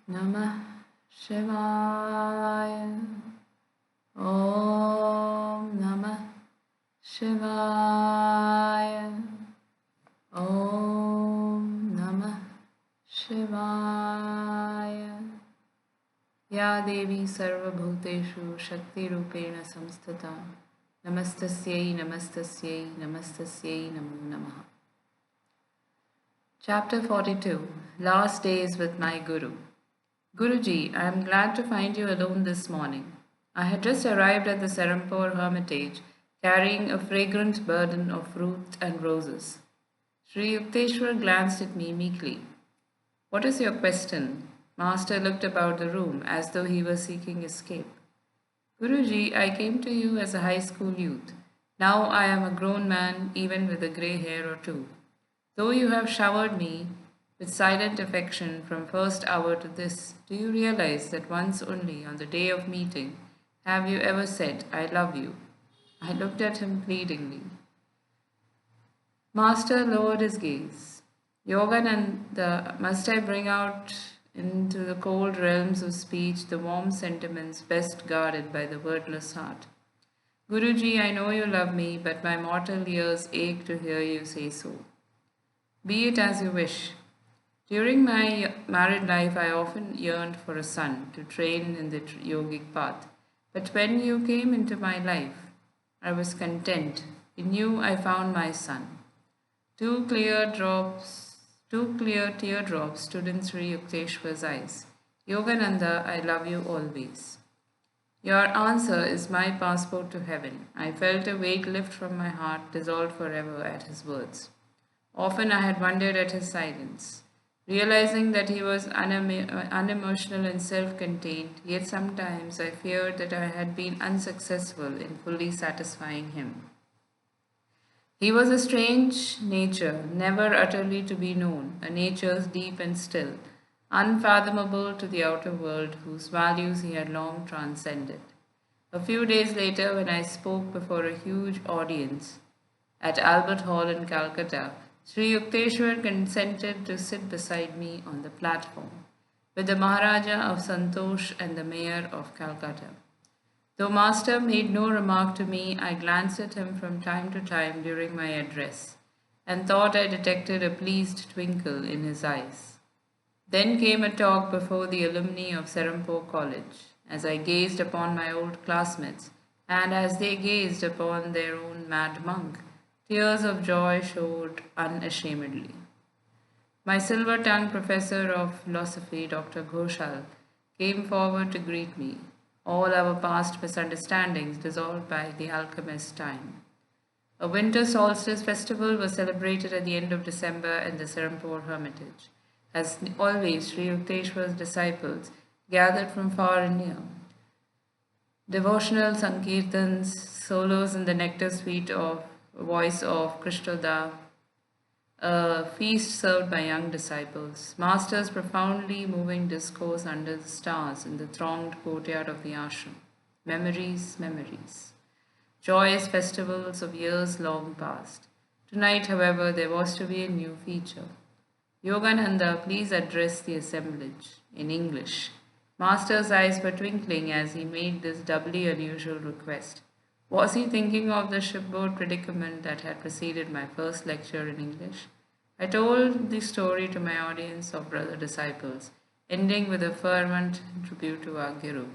Namah Shivaya. Om Namah Shivaya. Om Namah Shivaya. Ya Devi Sarvabhuteshu Shakti Rupena Samstata. Namastasyai Namastasyai Namastasyai Namo Namaha. Chapter 42. Last Days with My Guru. Guruji, I am glad to find you alone this morning. I had just arrived at the Serampore hermitage, carrying a fragrant burden of fruit and roses. Sri Yukteswar glanced at me meekly. What is your question? Master looked about the room as though he were seeking escape. Guruji, I came to you as a high school youth. Now I am a grown man, even with a grey hair or two. Though you have showered me with silent affection from first hour to this, do you realize that once only on the day of meeting have you ever said, I love you? I looked at him pleadingly. Master lowered his gaze. Yogananda, must I bring out into the cold realms of speech the warm sentiments best guarded by the wordless heart? Guruji, I know you love me, but my mortal ears ache to hear you say so. Be it as you wish. During my married life, I often yearned for a son to train in the yogic path. But when you came into my life, I was content. In you, I found my son. Two clear teardrops stood in Sri Yukteswar's eyes. Yogananda, I love you always. Your answer is my passport to heaven. I felt a weight lift from my heart, dissolved forever at his words. Often I had wondered at his silence, realizing that he was unemotional and self-contained, yet sometimes I feared that I had been unsuccessful in fully satisfying him. He was a strange nature, never utterly to be known, a nature deep and still, unfathomable to the outer world, whose values he had long transcended. A few days later, when I spoke before a huge audience at Albert Hall in Calcutta, Sri Yukteswar consented to sit beside me on the platform with the Maharaja of Santosh and the Mayor of Calcutta. Though Master made no remark to me, I glanced at him from time to time during my address and thought I detected a pleased twinkle in his eyes. Then came a talk before the alumni of Serampore College, as I gazed upon my old classmates and as they gazed upon their own mad monk. Tears of joy showed unashamedly. My silver-tongued professor of philosophy, Dr. Ghoshal, came forward to greet me, all our past misunderstandings dissolved by the alchemist's time. A winter solstice festival was celebrated at the end of December in the Serampore hermitage. As always, Sri Yukteswar's disciples gathered from far and near. Devotional sankirtans, solos in the nectar sweet of voice of Krishnoda, a feast served by young disciples, Master's profoundly moving discourse under the stars in the thronged courtyard of the ashram. Memories, memories. Joyous festivals of years long past. Tonight, however, there was to be a new feature. Yogananda, please address the assemblage in English. Master's eyes were twinkling as he made this doubly unusual request. Was he thinking of the shipboard predicament that had preceded my first lecture in English? I told the story to my audience of brother disciples, ending with a fervent tribute to our Guru.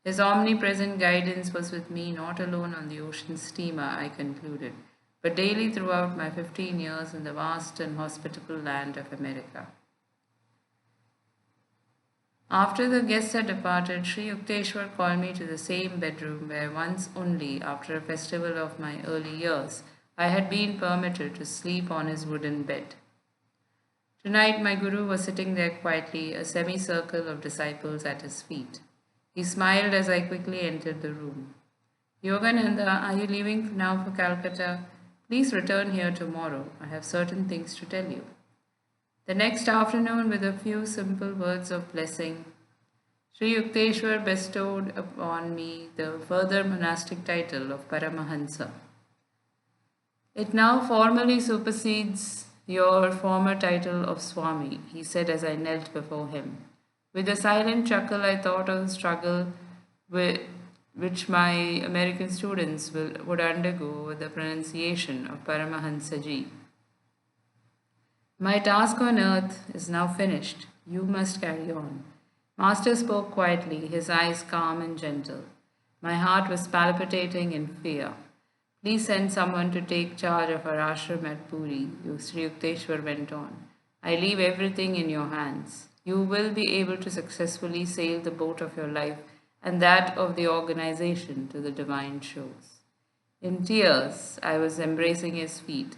His omnipresent guidance was with me not alone on the ocean steamer, I concluded, but daily throughout my 15 years in the vast and hospitable land of America. After the guests had departed, Sri Yukteswar called me to the same bedroom where once only, after a festival of my early years, I had been permitted to sleep on his wooden bed. Tonight my Guru was sitting there quietly, a semicircle of disciples at his feet. He smiled as I quickly entered the room. Yogananda, are you leaving now for Calcutta? Please return here tomorrow. I have certain things to tell you. The next afternoon, with a few simple words of blessing, Sri Yukteswar bestowed upon me the further monastic title of Paramahansa. It now formally supersedes your former title of Swami, he said as I knelt before him. With a silent chuckle, I thought of the struggle whi- which my American students would undergo with the pronunciation of Paramahansa Ji. My task on earth is now finished. You must carry on. Master spoke quietly, his eyes calm and gentle. My heart was palpitating in fear. Please send someone to take charge of our ashram at Puri, Sri Yukteswar went on. I leave everything in your hands. You will be able to successfully sail the boat of your life and that of the organization to the divine shores. In tears, I was embracing his feet.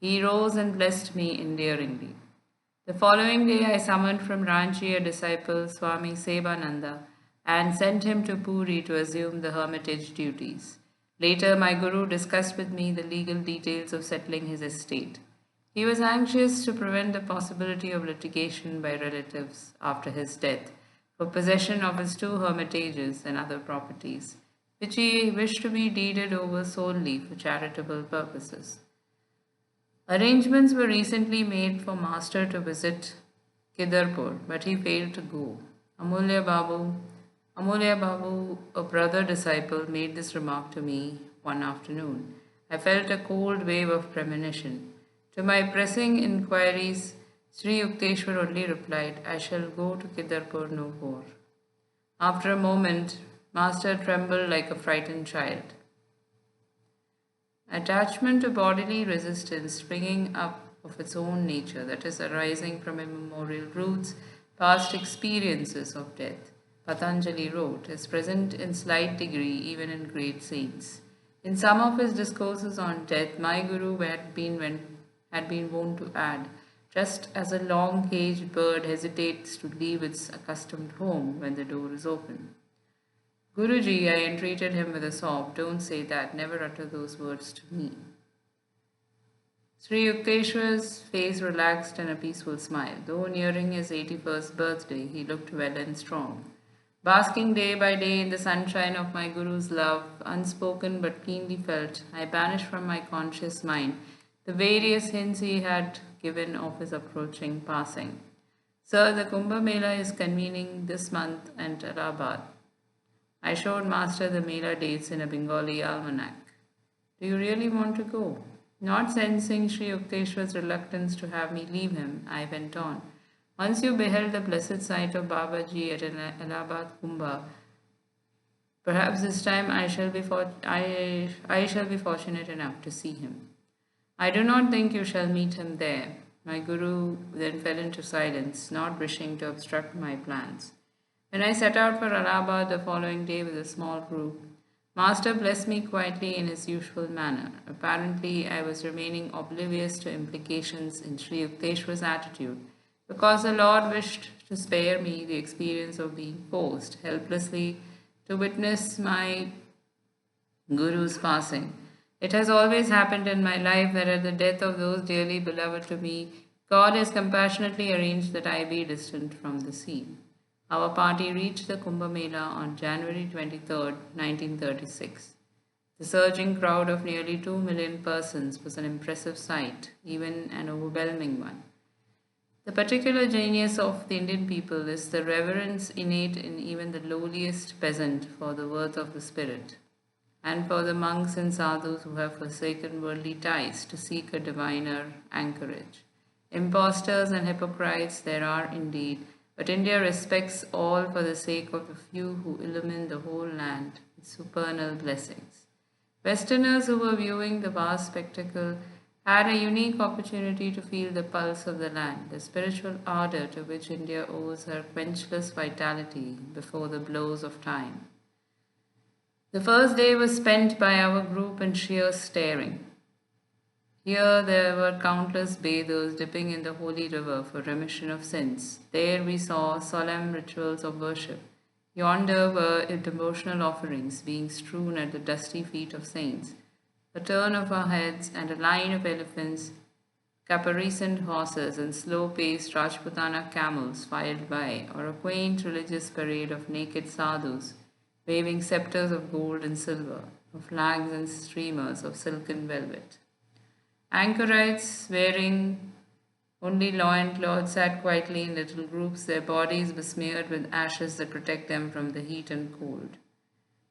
He rose and blessed me endearingly. The following day, I summoned from Ranchi a disciple, Swami Sebananda, and sent him to Puri to assume the hermitage duties. Later, my guru discussed with me the legal details of settling his estate. He was anxious to prevent the possibility of litigation by relatives after his death for possession of his two hermitages and other properties, which he wished to be deeded over solely for charitable purposes. Arrangements were recently made for Master to visit Kidarpur, but he failed to go. Amulya Babu, a brother disciple, made this remark to me one afternoon. I felt a cold wave of premonition. To my pressing inquiries, Sri Yukteswar only replied, I shall go to Kidarpur no more. After a moment, Master trembled like a frightened child. Attachment to bodily resistance springing up of its own nature, that is, arising from immemorial roots, past experiences of death, Patanjali wrote, is present in slight degree even in great saints. In some of his discourses on death, my guru had been wont to add, just as a long-caged bird hesitates to leave its accustomed home when the door is open. Guruji, I entreated him with a sob, don't say that, never utter those words to me. Sri Yukteswar's face relaxed in a peaceful smile. Though nearing his 81st birthday, he looked well and strong. Basking day by day in the sunshine of my Guru's love, unspoken but keenly felt, I banished from my conscious mind the various hints he had given of his approaching passing. Sir, the Kumbh Mela is convening this month at Allahabad. I showed Master the Mela dates in a Bengali almanac. Do you really want to go? Not sensing Sri Yukteswar's reluctance to have me leave him, I went on. Once you beheld the blessed sight of Babaji at an Allahabad Kumbha, perhaps this time I shall be fortunate enough to see him. I do not think you shall meet him there. My Guru then fell into silence, not wishing to obstruct my plans. When I set out for Allahabad the following day with a small group, Master blessed me quietly in his usual manner. Apparently, I was remaining oblivious to implications in Sri Yukteswar's attitude, because the Lord wished to spare me the experience of being forced helplessly to witness my Guru's passing. It has always happened in my life that at the death of those dearly beloved to me, God has compassionately arranged that I be distant from the scene. Our party reached the Kumbh Mela on January 23, 1936. The surging crowd of nearly 2 million persons was an impressive sight, even an overwhelming one. The particular genius of the Indian people is the reverence innate in even the lowliest peasant for the worth of the spirit, and for the monks and sadhus who have forsaken worldly ties to seek a diviner anchorage. Impostors and hypocrites there are indeed, but India respects all for the sake of the few who illumine the whole land with supernal blessings. Westerners who were viewing the vast spectacle had a unique opportunity to feel the pulse of the land, the spiritual ardor to which India owes her quenchless vitality before the blows of time. The first day was spent by our group in sheer staring. Here there were countless bathers dipping in the holy river for remission of sins. There we saw solemn rituals of worship. Yonder were devotional offerings being strewn at the dusty feet of saints. A turn of our heads and a line of elephants, caparisoned horses, and slow-paced Rajputana camels filed by, or a quaint religious parade of naked sadhus waving scepters of gold and silver, of flags and streamers of silken velvet. Anchorites wearing Only loincloths sat quietly in little groups, their bodies besmeared with ashes that protect them from the heat and cold.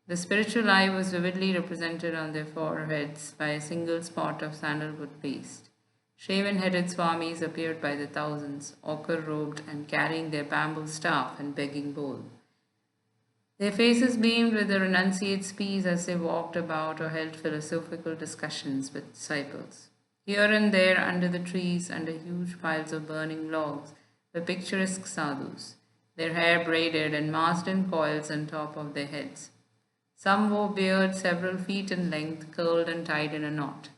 The spiritual eye was vividly represented on their foreheads by a single spot of sandalwood paste. Shaven headed swamis appeared by the thousands, ochre robed and carrying their bamboo staff and begging bowl. Their faces beamed with the renunciate's peace as they walked about or held philosophical discussions with disciples. Here and there, under the trees, under huge piles of burning logs, were picturesque sadhus, their hair braided and massed in coils on top of their heads. Some wore beards several feet in length, curled and tied in a knot.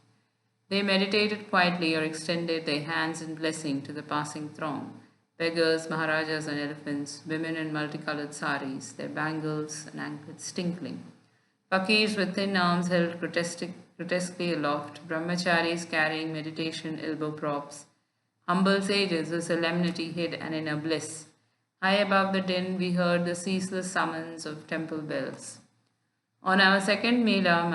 They meditated quietly or extended their hands in blessing to the passing throng. Beggars, maharajas on elephants, women in multicolored saris, their bangles and anklets tinkling. Fakirs with thin arms held grotesquely aloft, brahmacharis carrying meditation elbow props, humble sages whose solemnity hid an inner bliss. High above the din, we heard the ceaseless summons of temple bells. On our second Mela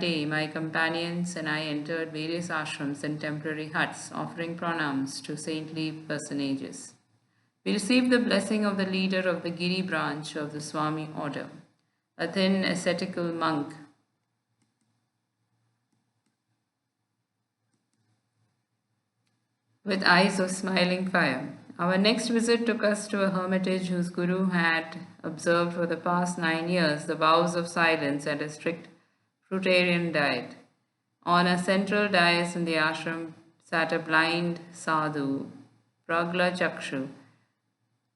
day, my companions and I entered various ashrams and temporary huts, offering pranams to saintly personages. We received the blessing of the leader of the Giri branch of the Swami order, a thin ascetical monk with eyes of smiling fire. Our next visit took us to a hermitage whose guru had observed for the past 9 years the vows of silence and a strict fruitarian diet. On a central dais in the ashram sat a blind sadhu, Pragla Chakshu,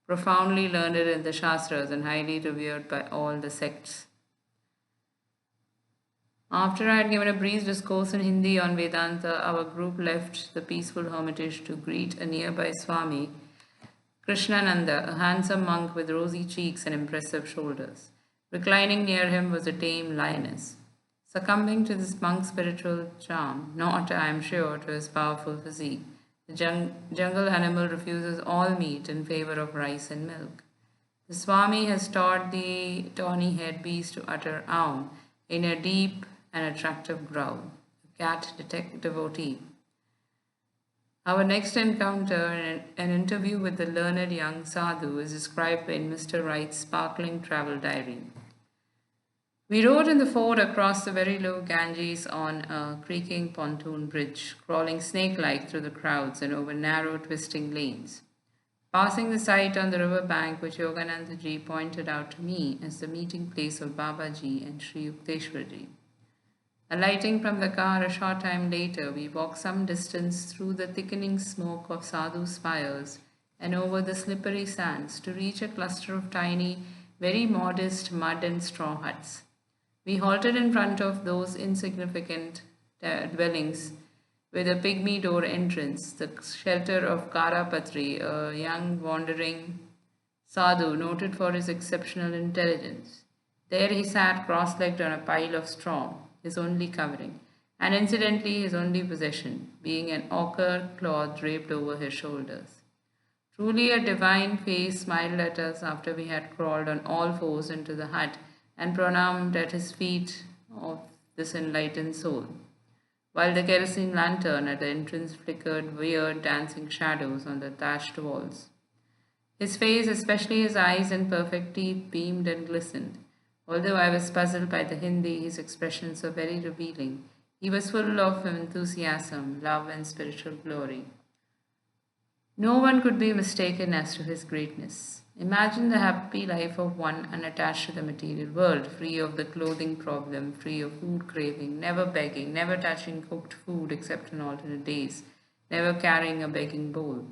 profoundly learned in the Shastras and highly revered by all the sects. After I had given a brief discourse in Hindi on Vedanta, our group left the peaceful hermitage to greet a nearby Swami, Krishnananda, a handsome monk with rosy cheeks and impressive shoulders. Reclining near him was a tame lioness. Succumbing to this monk's spiritual charm, not, I am sure, to his powerful physique, the jungle animal refuses all meat in favor of rice and milk. The Swami has taught the tawny haired beast to utter aum in a deep and attractive growl, a cat devotee. Our next encounter, an interview with the learned young sadhu, is described in Mr. Wright's sparkling travel diary. We rode in the ford across the very low Ganges on a creaking pontoon bridge, crawling snake-like through the crowds and over narrow, twisting lanes. Passing the site on the river bank which Yogananda ji pointed out to me as the meeting place of Babaji and Sri Yukteswar Ji. Alighting from the car a short time later, we walked some distance through the thickening smoke of sadhu spires and over the slippery sands to reach a cluster of tiny, very modest mud and straw huts. We halted in front of those insignificant dwellings with a pygmy door entrance, the shelter of Karapatri, a young wandering sadhu noted for his exceptional intelligence. There he sat cross-legged on a pile of straw, his only covering, and incidentally his only possession, being an ochre cloth draped over his shoulders. Truly a divine face smiled at us after we had crawled on all fours into the hut and pranamed at his feet of this enlightened soul, while the kerosene lantern at the entrance flickered weird dancing shadows on the thatched walls. His face, especially his eyes and perfect teeth, beamed and glistened. Although I was puzzled by the Hindi, his expressions were very revealing. He was full of enthusiasm, love, and spiritual glory. No one could be mistaken as to his greatness. Imagine the happy life of one unattached to the material world, free of the clothing problem, free of food craving, never begging, never touching cooked food except on alternate days, never carrying a begging bowl,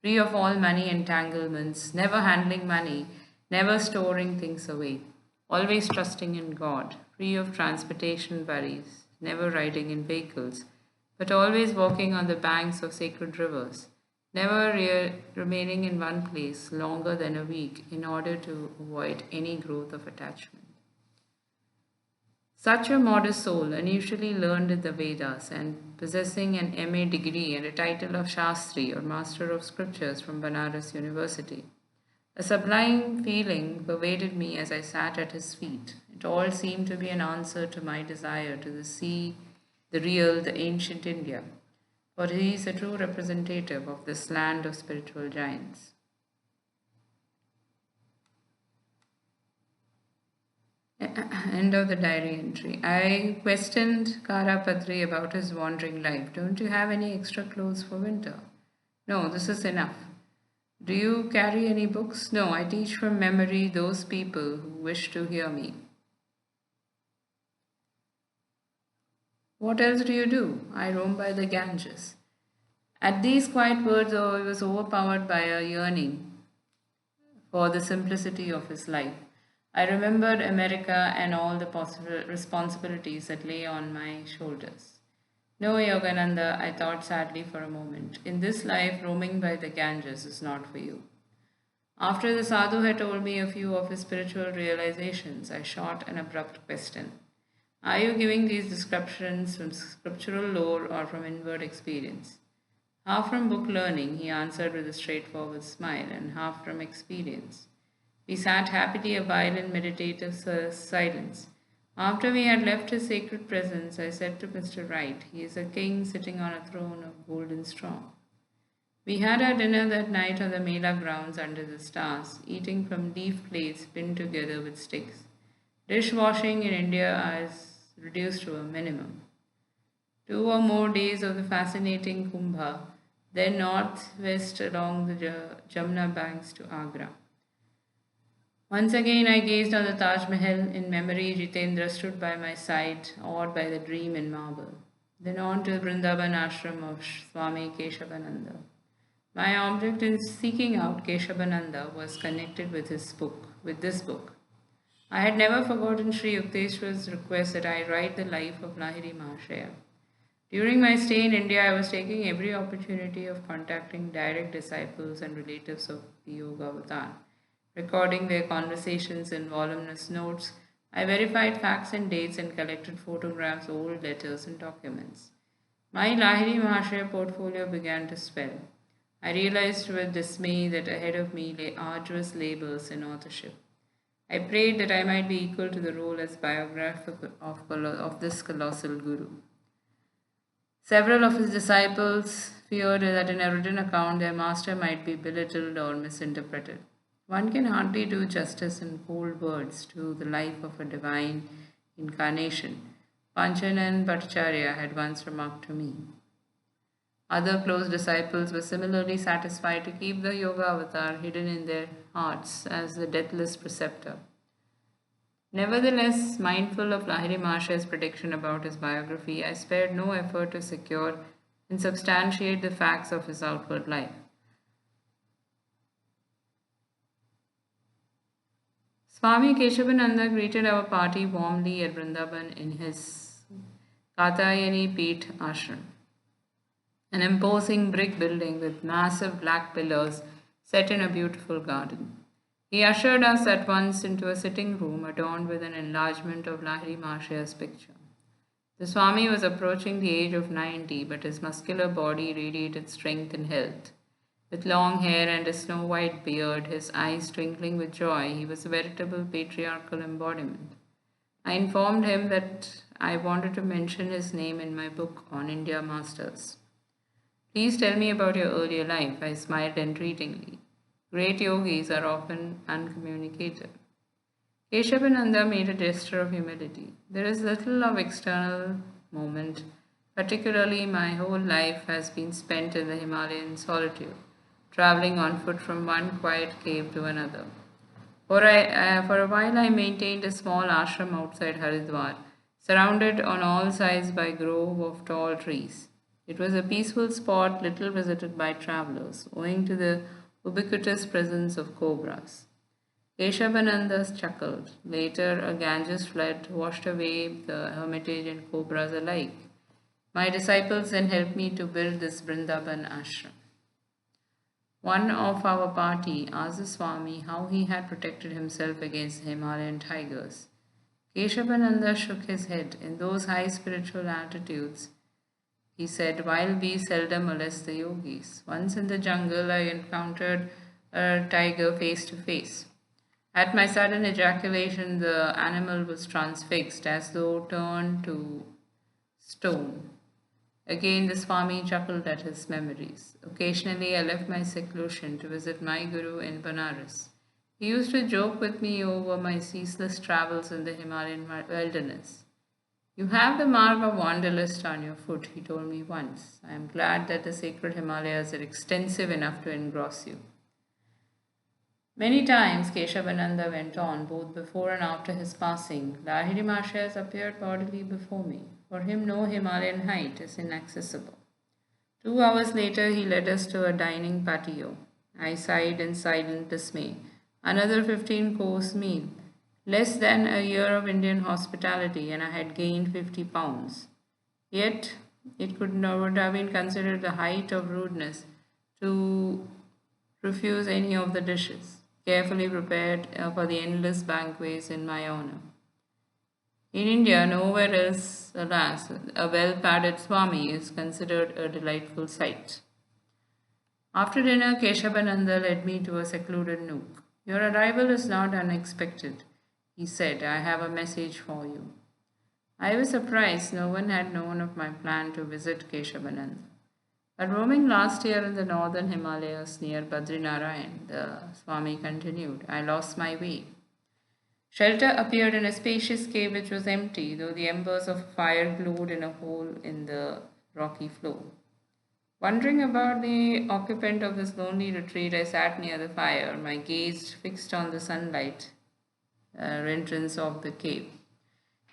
free of all money entanglements, never handling money, never storing things away, always trusting in God, free of transportation worries, never riding in vehicles, but always walking on the banks of sacred rivers, never remaining in one place longer than a week in order to avoid any growth of attachment. Such a modest soul, unusually learned in the Vedas and possessing an MA degree and a title of Shastri or Master of Scriptures from Banaras University. A sublime feeling pervaded me as I sat at his feet. It all seemed to be an answer to my desire to see the real, the ancient India. for he is a true representative of this land of spiritual giants. End of the diary entry. I questioned Karapatri about his wandering life. Don't you have any extra clothes for winter? No, this is enough. Do you carry any books? No, I teach from memory those people who wish to hear me. What else do you do? I roam by the Ganges. At these quiet words, I was overpowered by a yearning for the simplicity of his life. I remembered America and all the possible responsibilities that lay on my shoulders. No, Yogananda, I thought sadly for a moment. In this life, roaming by the Ganges is not for you. After the sadhu had told me a few of his spiritual realizations, I shot an abrupt question. Are you giving these descriptions from scriptural lore or from inward experience? Half from book learning, he answered with a straightforward smile, and half from experience. We sat happily a while in meditative silence. After we had left his sacred presence, I said to Mr. Wright, he is a king sitting on a throne of golden straw. We had our dinner that night on the Mela grounds under the stars, eating from leaf plates pinned together with sticks. Dishwashing in India is reduced to a minimum. 2 or more days of the fascinating Kumbha, then northwest along the Jamuna banks to Agra. Once again I gazed on the Taj Mahal. In memory, Jitendra stood by my side, awed by the dream in marble. Then on to the Vrindavan ashram of Swami Keshavananda. My object in seeking out Keshavananda was connected with this book. I had never forgotten Sri Yukteswar's request that I write the life of Lahiri Mahashaya. During my stay in India, I was taking every opportunity of contacting direct disciples and relatives of the Yoga Avatar. Recording their conversations in voluminous notes, I verified facts and dates and collected photographs, old letters, and documents. My Lahiri Mahashaya portfolio began to swell. I realized with dismay that ahead of me lay arduous labors in authorship. I prayed that I might be equal to the role as biographer of this colossal guru. Several of his disciples feared that in a written account their master might be belittled or misinterpreted. One can hardly do justice in cold words to the life of a divine incarnation, Panchanan Bhattacharya had once remarked to me. Other close disciples were similarly satisfied to keep the Yoga Avatar hidden in their hearts as the deathless preceptor. Nevertheless, mindful of Lahiri Mahashaya's prediction about his biography, I spared no effort to secure and substantiate the facts of his outward life. Swami Keshavananda greeted our party warmly at Vrindavan in his Katayani Peeth ashram, an imposing brick building with massive black pillars set in a beautiful garden. He ushered us at once into a sitting room adorned with an enlargement of Lahiri Mahashaya's picture. The Swami was approaching the age of 90, but his muscular body radiated strength and health. With long hair and a snow-white beard, his eyes twinkling with joy, he was a veritable patriarchal embodiment. I informed him that I wanted to mention his name in my book on India Masters. Please tell me about your earlier life, I smiled entreatingly. Great yogis are often uncommunicative. Keshavananda made a gesture of humility. There is little of external moment, particularly my whole life has been spent in the Himalayan solitude, traveling on foot from one quiet cave to another. For a while I maintained a small ashram outside Haridwar, surrounded on all sides by a grove of tall trees. It was a peaceful spot little visited by travelers, owing to the ubiquitous presence of cobras. Keshavananda chuckled. Later, a Ganges flood washed away the hermitage and cobras alike. My disciples then helped me to build this Vrindavan ashram. One of our party asked the Swami how he had protected himself against the Himalayan tigers. Keshavananda shook his head. In those high spiritual attitudes, he said, while we seldom molest the yogis. Once in the jungle, I encountered a tiger face to face. At my sudden ejaculation, the animal was transfixed as though turned to stone. Again, the Swami chuckled at his memories. Occasionally, I left my seclusion to visit my guru in Banaras. He used to joke with me over my ceaseless travels in the Himalayan wilderness. You have the mark of wanderlust on your foot, he told me once. I am glad that the sacred Himalayas are extensive enough to engross you. Many times, Keshavananda went on, both before and after his passing, Lahiri Mahasaya appeared bodily before me. For him, no Himalayan height is inaccessible. 2 hours later, he led us to a dining patio. I sighed in silent dismay. Another 15-course meal. Less than a year of Indian hospitality, and I had gained 50 pounds. Yet, it would have been considered the height of rudeness to refuse any of the dishes, carefully prepared for the endless banquets in my honor. In India, nowhere else, alas, a well-padded Swami is considered a delightful sight. After dinner, Keshavananda led me to a secluded nook. Your arrival is not unexpected, he said. I have a message for you. I was surprised no one had known of my plan to visit Keshavananda. But roaming last year in the northern Himalayas near Badrinarayan, the Swami continued, I lost my way. Shelter appeared in a spacious cave which was empty, though the embers of fire glowed in a hole in the rocky floor. Wondering about the occupant of this lonely retreat, I sat near the fire, my gaze fixed on the sunlight entrance of the cave.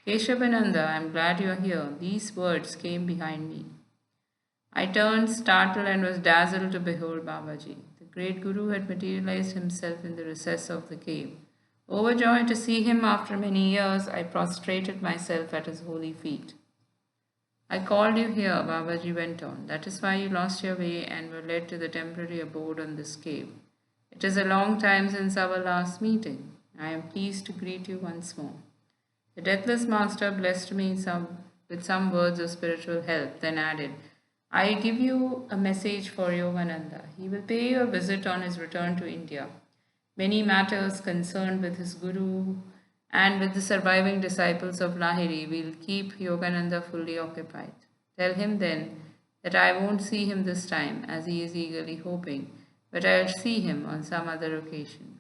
Keshavananda, I am glad you are here. These words came behind me. I turned startled and was dazzled to behold Babaji. The great Guru had materialized himself in the recess of the cave. Overjoyed to see him after many years, I prostrated myself at his holy feet. I called you here, Babaji went on. That is why you lost your way and were led to the temporary abode on this cave. It is a long time since our last meeting. I am pleased to greet you once more. The deathless master blessed me with some words of spiritual help, then added, I give you a message for Yogananda. He will pay you a visit on his return to India. Many matters concerned with his guru and with the surviving disciples of Lahiri will keep Yogananda fully occupied. Tell him then that I won't see him this time, as he is eagerly hoping, but I'll see him on some other occasion.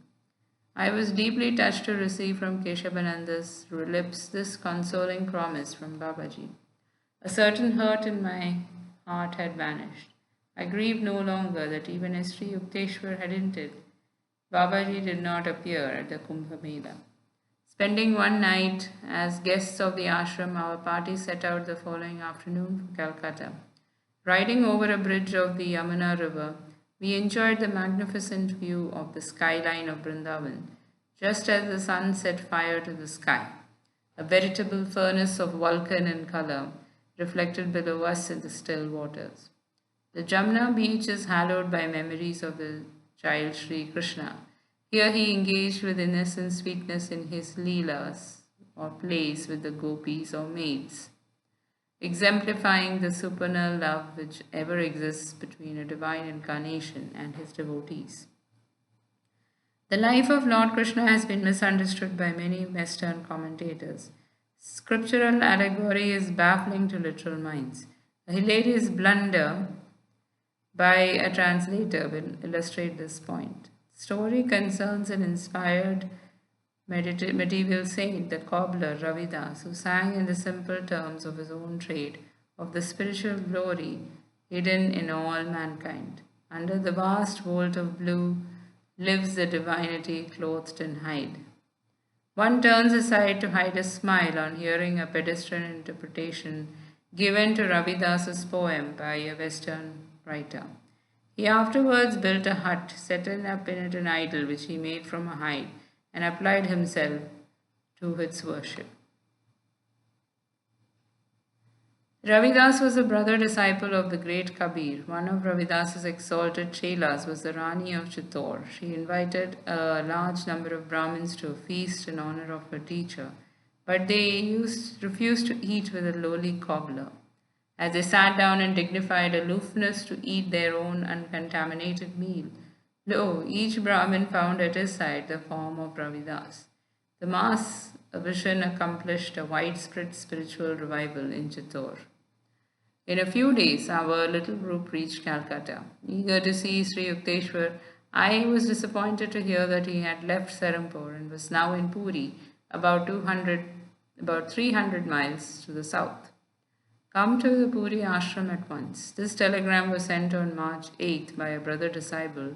I was deeply touched to receive from Keshavananda's lips this consoling promise from Babaji. A certain hurt in my heart had vanished. I grieved no longer that even as Sri Yukteswar had hinted, Babaji did not appear at the Kumbh Mela. Spending one night as guests of the ashram, our party set out the following afternoon for Calcutta. Riding over a bridge of the Yamuna river, we enjoyed the magnificent view of the skyline of Vrindavan, just as the sun set fire to the sky. A veritable furnace of Vulcan in color reflected below us in the still waters. The Jamuna beach is hallowed by memories of the child Sri Krishna. Here he engaged with innocent sweetness in his leelas, or plays with the gopis or maids, exemplifying the supernal love which ever exists between a divine incarnation and his devotees. The life of Lord Krishna has been misunderstood by many Western commentators. Scriptural allegory is baffling to literal minds. A hilarious blunder by a translator will illustrate this point. The story concerns an inspired medieval saint, the cobbler Ravidas, who sang in the simple terms of his own trade of the spiritual glory hidden in all mankind. Under the vast vault of blue lives the divinity clothed in hide. One turns aside to hide a smile on hearing a pedestrian interpretation given to Ravidas's poem by a Western writer. He afterwards built a hut, setting up in it an idol which he made from a hide, and applied himself to its worship. Ravidas was a brother disciple of the great Kabir. One of Ravidas's exalted chelas was the Rani of Chittor. She invited a large number of Brahmins to a feast in honor of her teacher, but they refused to eat with a lowly cobbler. As they sat down in dignified aloofness to eat their own uncontaminated meal, lo, each Brahmin found at his side the form of Ravidas. The mass vision accomplished a widespread spiritual revival in Chittor. In a few days, our little group reached Calcutta. Eager to see Sri Yukteswar, I was disappointed to hear that he had left Serampore and was now in Puri, about 300 miles to the south. Come to the Puri ashram at once. This telegram was sent on March 8th by a brother disciple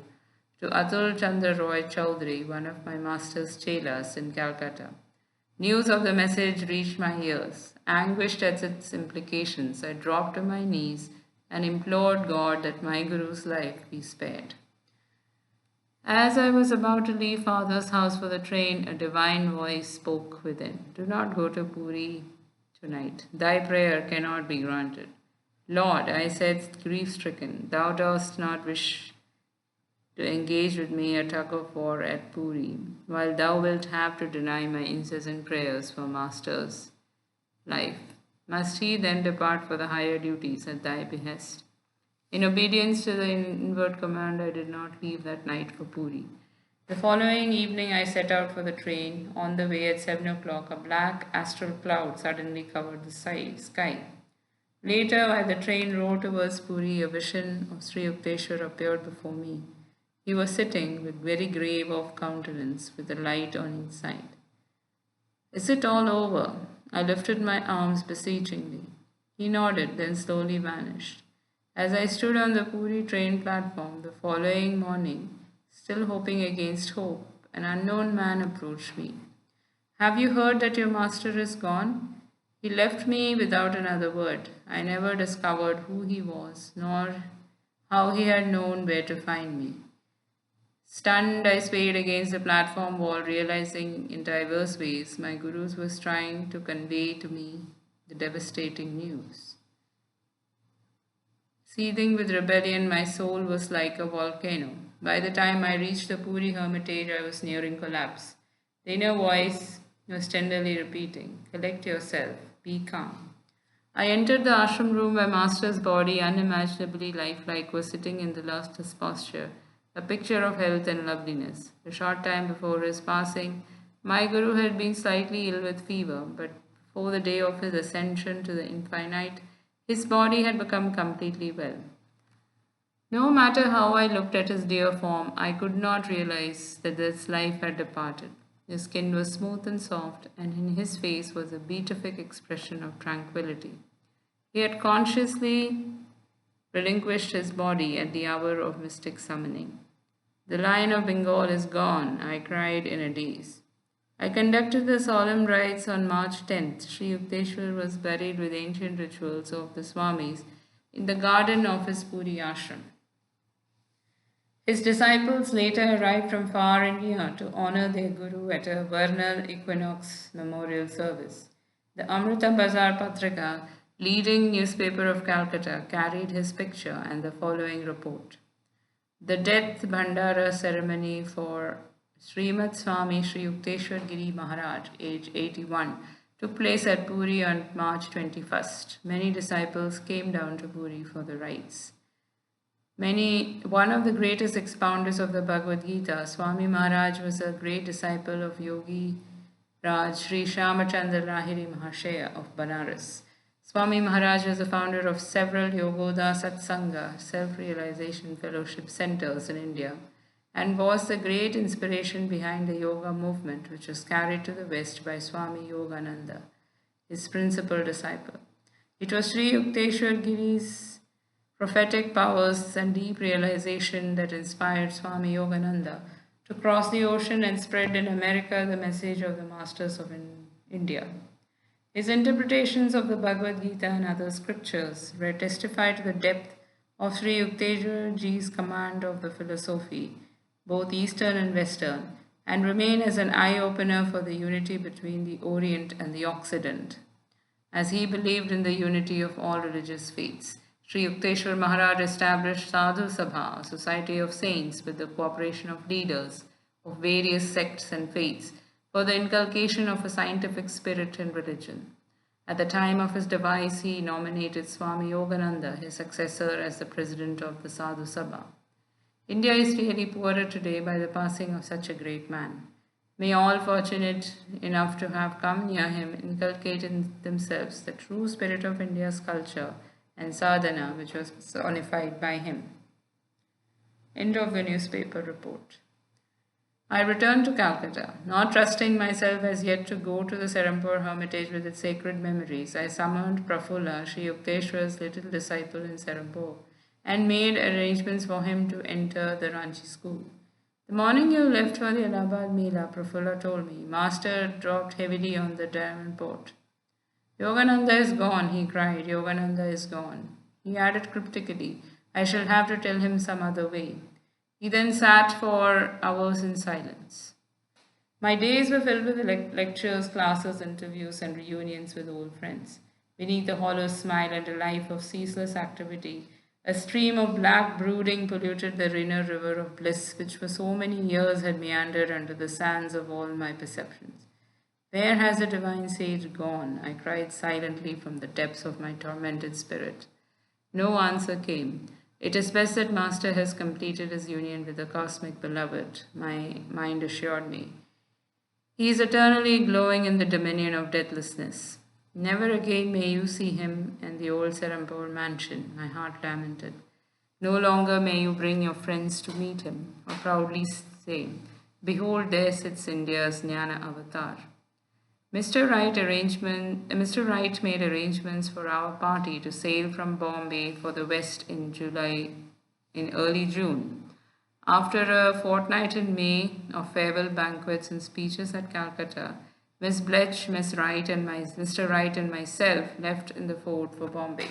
to Atul Chandra Roy Chaudhary, one of my master's chelas in Calcutta. News of the message reached my ears. Anguished at its implications, I dropped to my knees and implored God that my Guru's life be spared. As I was about to leave Father's house for the train, a divine voice spoke within. Do not go to Puri tonight. Thy prayer cannot be granted. Lord, I said, grief-stricken, thou dost not wish to engage with me a tug of war at Puri, while thou wilt have to deny my incessant prayers for Master's life. Must he then depart for the higher duties at thy behest? In obedience to the inward command, I did not leave that night for Puri. The following evening, I set out for the train. On the way at 7 o'clock, a black astral cloud suddenly covered the sky. Later, while the train rode towards Puri, a vision of Sri Yukteswar appeared before me. He was sitting with very grave of countenance, with a light on each side. Is it all over? I lifted my arms beseechingly. He nodded, then slowly vanished. As I stood on the Puri train platform the following morning, still hoping against hope, an unknown man approached me. Have you heard that your master is gone? He left me without another word. I never discovered who he was, nor how he had known where to find me. Stunned, I swayed against the platform wall, realizing in diverse ways my Guru was trying to convey to me the devastating news. Seething with rebellion, my soul was like a volcano. By the time I reached the Puri hermitage, I was nearing collapse. The inner voice was tenderly repeating, collect yourself, be calm. I entered the ashram room where Master's body, unimaginably lifelike, was sitting in the lotus posture, a picture of health and loveliness. A short time before his passing, my Guru had been slightly ill with fever, but before the day of his ascension to the infinite, his body had become completely well. No matter how I looked at his dear form, I could not realize that this life had departed. His skin was smooth and soft, and in his face was a beatific expression of tranquility. He had consciously relinquished his body at the hour of mystic summoning. The Lion of Bengal is gone, I cried in a daze. I conducted the solemn rites on March 10th. Sri Yukteswar was buried with ancient rituals of the Swamis in the garden of his Puri ashram. His disciples later arrived from far India to honor their Guru at a vernal equinox memorial service. The Amrita Bazar Patrika, leading newspaper of Calcutta, carried his picture and the following report. The death Bhandara ceremony for Srimad Swami Sri Yukteswar Giri Maharaj, age 81, took place at Puri on March 21st. Many disciples came down to Puri for the rites. One of the greatest expounders of the Bhagavad Gita, Swami Maharaj, was a great disciple of Yogi Raj Sri Shyamachandra Lahiri Mahashaya of Banaras. Swami Maharaj was the founder of several Yogoda Satsanga self-realization fellowship centers in India and was the great inspiration behind the yoga movement which was carried to the West by Swami Yogananda, his principal disciple. It was Sri Yukteswar Giri's prophetic powers and deep realization that inspired Swami Yogananda to cross the ocean and spread in America the message of the masters of India. His interpretations of the Bhagavad Gita and other scriptures testify to the depth of Sri Yukteswar Ji's command of the philosophy, both Eastern and Western, and remain as an eye-opener for the unity between the Orient and the Occident. As he believed in the unity of all religious faiths, Sri Yukteswar Maharaj established Sadhu Sabha, a society of saints with the cooperation of leaders of various sects and faiths, for the inculcation of a scientific spirit in religion. At the time of his demise, he nominated Swami Yogananda, his successor, as the president of the Sadhu Sabha. India is really poorer today by the passing of such a great man. May all fortunate enough to have come near him inculcate in themselves the true spirit of India's culture and sadhana, which was personified by him. End of the newspaper report. I returned to Calcutta. Not trusting myself as yet to go to the Serampore hermitage with its sacred memories, I summoned Prafulla, Sri Yukteswar's little disciple in Serampore, and made arrangements for him to enter the Ranchi school. The morning you left for the Allahabad Mela, Prafulla told me, Master dropped heavily on the Davenport. Yogananda is gone, he cried. Yogananda is gone. He added cryptically, I shall have to tell him some other way. He then sat for hours in silence. My days were filled with lectures, classes, interviews, and reunions with old friends. Beneath the hollow smile and a life of ceaseless activity, a stream of black brooding polluted the inner river of bliss which for so many years had meandered under the sands of all my perceptions. Where has the divine sage gone? I cried silently from the depths of my tormented spirit. No answer came. It is best that Master has completed his union with the cosmic beloved, my mind assured me. He is eternally glowing in the dominion of deathlessness. Never again may you see him in the old Serampore mansion, my heart lamented. No longer may you bring your friends to meet him, or proudly say, Behold, there sits India's Jnana avatar. Mr. Wright made arrangements for our party to sail from Bombay for the West in early June. After a fortnight in May of farewell banquets and speeches at Calcutta, Miss Bletch, Mr. Wright and myself left in the fort for Bombay.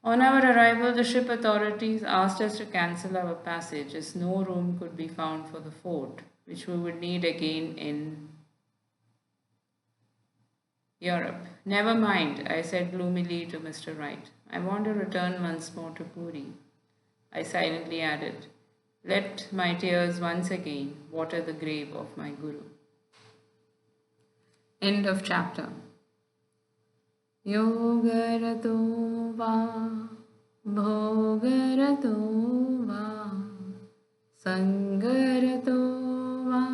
On our arrival, the ship authorities asked us to cancel our passage as no room could be found for the fort, which we would need again in Europe. Never mind, I said gloomily to Mr. Wright. I want to return once more to Puri. I silently added, Let my tears once again water the grave of my Guru. End of chapter. Yogarato va bhogarato va sangarato va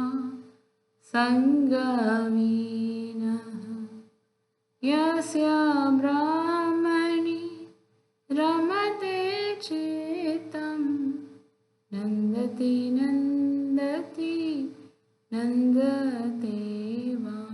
sangavina Yasya brahmani ramate chetam nandati nandati nandate va.